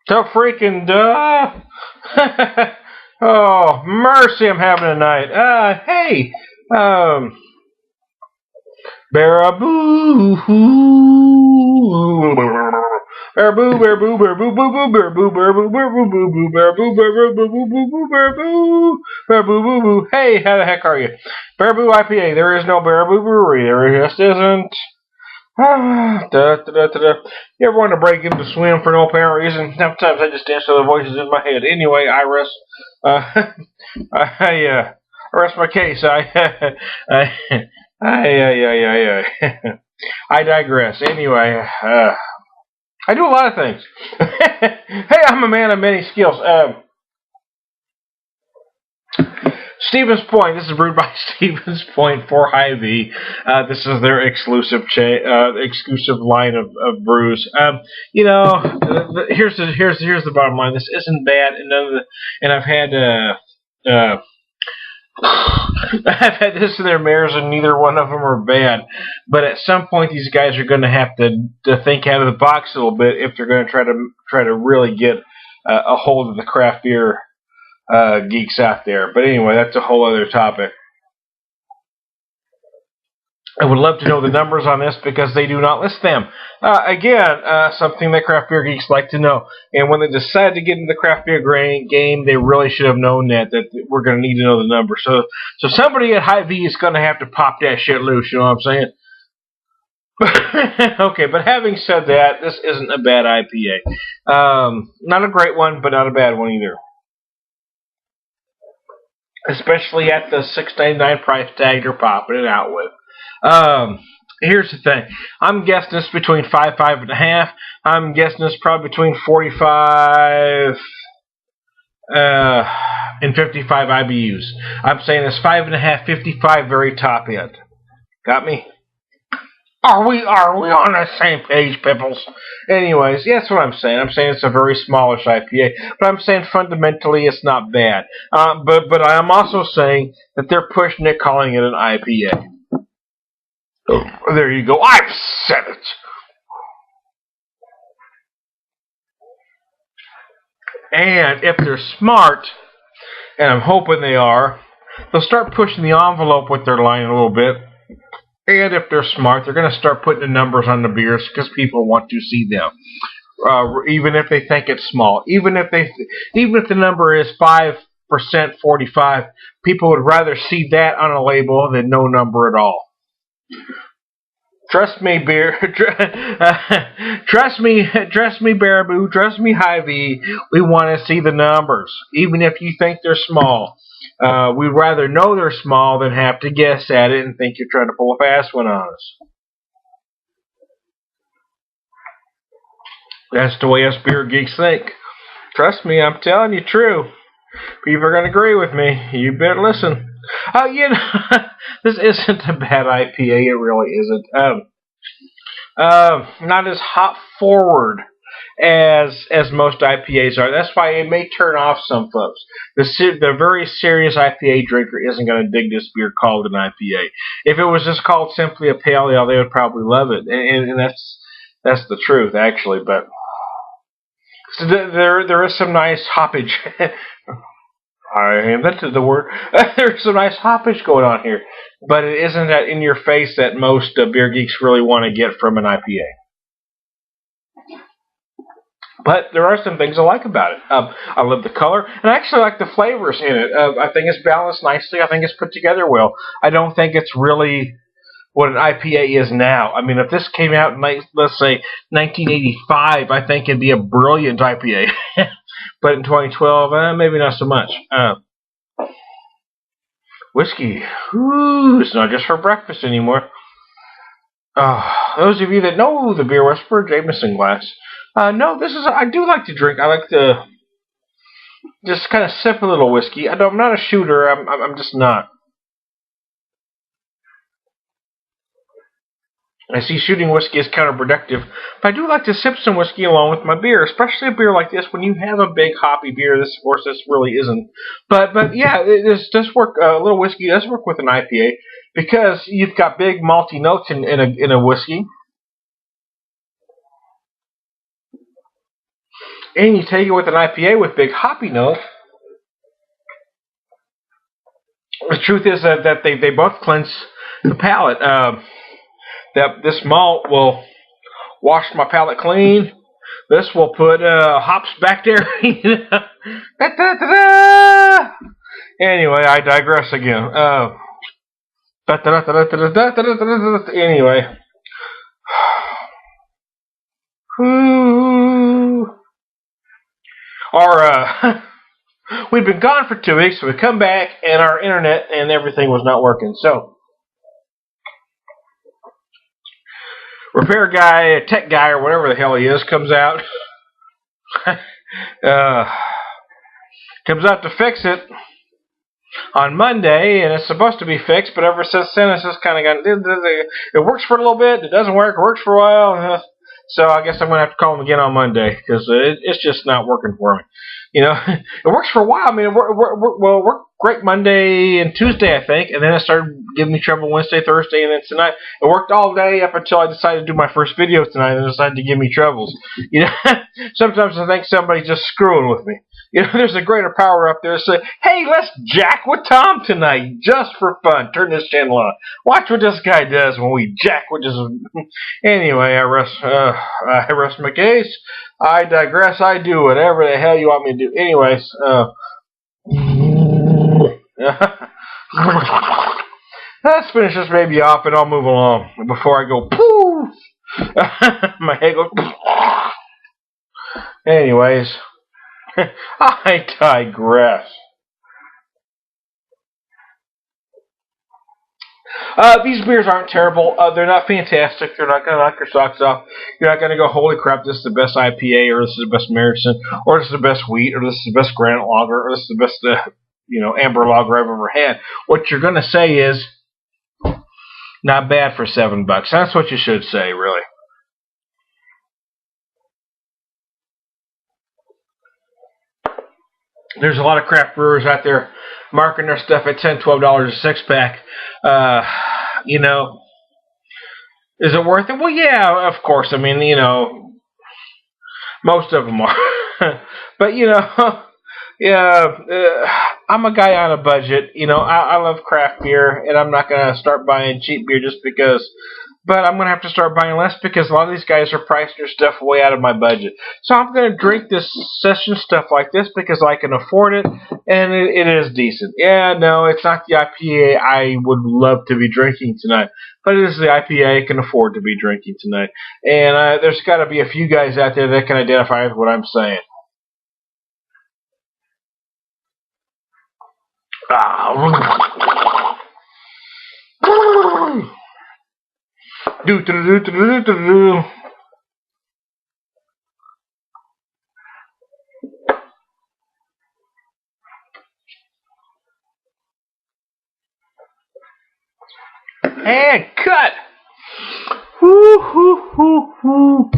So freaking duh. Oh, mercy, I'm having a night. Hey, um, Baraboo. Baraboo, baraboo, baraboo, boo, boo, baraboo, baraboo, baraboo, boo, boo, baraboo, baraboo, boo, boo, boo, boo, baraboo, baraboo, boo, boo. Hey, how the heck are you? Baraboo IPA. There is no Baraboo Brewery. There just isn't. Da, da, da, da, da. You ever want to break into swim for no apparent reason? Sometimes I just dance to the voices in my head. Anyway, I rest. I rest my case. I digress. Anyway, I do a lot of things. Hey, I'm a man of many skills. Stevens Point. This is brewed by Stevens Point for Hy-Vee. This is their exclusive line of brews. Here's the bottom line. This isn't bad, and I've had I've had this in their mares, and neither one of them are bad. But at some point, these guys are going to have to think out of the box a little bit if they're going to try to really get a hold of the craft beer geeks out there. But anyway, that's a whole other topic. I would love to know the numbers on this because they do not list them. Something that craft beer geeks like to know. And when they decide to get into the craft beer game, they really should have known that we're going to need to know the numbers. So somebody at Hy-Vee is going to have to pop that shit loose. You know what I'm saying? Okay, but having said that, this isn't a bad IPA. Not a great one, but not a bad one either. Especially at the $6.99 price tag they're popping it out with. Here's the thing. I'm guessing this between 5.5. I'm guessing this probably between 45 and 55 IBUs. I'm saying it's 5.5, 55, very top end. Got me? Are we on the same page, Pipples? Anyways, yeah, that's what I'm saying. I'm saying it's a very smallish IPA, but I'm saying fundamentally it's not bad. But I am also saying that they're pushing it, calling it an IPA. Oh, there you go. I've said it. And if they're smart, and I'm hoping they are, they'll start pushing the envelope with their line a little bit. And if they're smart, they're going to start putting the numbers on the beers because people want to see them. Even if they think it's small, even if the number is 5%, 45, people would rather see that on a label than no number at all. Trust me, trust me, Baraboo, trust me, Hy-Vee. We want to see the numbers, even if you think they're small. We'd rather know they're small than have to guess at it and think you're trying to pull a fast one on us. That's the way us beer geeks think. Trust me, I'm telling you true. People are going to agree with me. You better listen. This isn't a bad IPA. It really isn't. Not as hop forward as most IPAs are. That's why it may turn off some folks. The very serious IPA drinker isn't going to dig this beer called an IPA. If it was just called simply a pale ale, they would probably love it, and that's the truth, actually. But so there is some nice hoppage. I invented the word. There's some nice hoppage going on here, but it isn't that in your face that most beer geeks really want to get from an IPA. But there are some things I like about it. I love the color, and I actually like the flavors in it. I think it's balanced nicely. I think it's put together well. I don't think it's really what an IPA is now. I mean, if this came out in, let's say, 1985, I think it'd be a brilliant IPA. But in 2012, maybe not so much. Whiskey. Ooh, it's not just for breakfast anymore. Those of you that know the Beer Whisperer, Jameson glass. No, I do like to drink. I like to just kind of sip a little whiskey. I'm not a shooter. I'm just not. I see shooting whiskey as counterproductive, but I do like to sip some whiskey along with my beer, especially a beer like this when you have a big hoppy beer. This, of course, this really isn't. But yeah, this does work. A little whiskey does work with an IPA because you've got big malty notes in a whiskey. and you take it with an IPA with big hoppy note. The truth is that they both cleanse the palate. That this malt will wash my palate clean. This will put hops back there. Anyway, I digress again. Anyway. We'd been gone for 2 weeks, so we come back, and our internet and everything was not working. So, repair guy, tech guy, or whatever the hell he is, comes out. Comes out to fix it on Monday, and it's supposed to be fixed, but ever since then, it's just kind of got, it works for a little bit, it doesn't work, it works for a while, so I guess I'm going to have to call him again on Monday, because it's just not working for me. You know, it works for a while. I mean, it worked great Monday and Tuesday, I think, and then it started giving me trouble Wednesday, Thursday, and then tonight. It worked all day up until I decided to do my first video tonight, and it decided to give me troubles. You know, sometimes I think somebody's just screwing with me. You know, there's a greater power up there saying, hey, let's jack with Tom tonight, just for fun. Turn this channel on. Watch what this guy does when we jack with just... Anyway, I rest my case. I digress. I do whatever the hell you want me to do. Anyways, let's finish this baby off and I'll move along before I go poof. My head goes poof. Anyways, I digress. These beers aren't terrible. They're not fantastic. They're not going to knock your socks off. You're not going to go, holy crap, this is the best IPA, or this is the best American, or this is the best wheat, or this is the best granite lager, or this is the best, amber lager I've ever had. What you're going to say is, not bad for $7. That's what you should say, really. There's a lot of craft brewers out there marking their stuff at $10, $12 a six-pack. Is it worth it? Well, yeah, of course. I mean, most of them are. But, I'm a guy on a budget. I love craft beer, and I'm not going to start buying cheap beer just because. But I'm going to have to start buying less because a lot of these guys are pricing their stuff way out of my budget. So I'm going to drink this session stuff like this because I can afford it, and it is decent. Yeah, no, it's not the IPA I would love to be drinking tonight, but it is the IPA I can afford to be drinking tonight. And there's got to be a few guys out there that can identify with what I'm saying. Do. And cut. Woo hoo hoo hoo.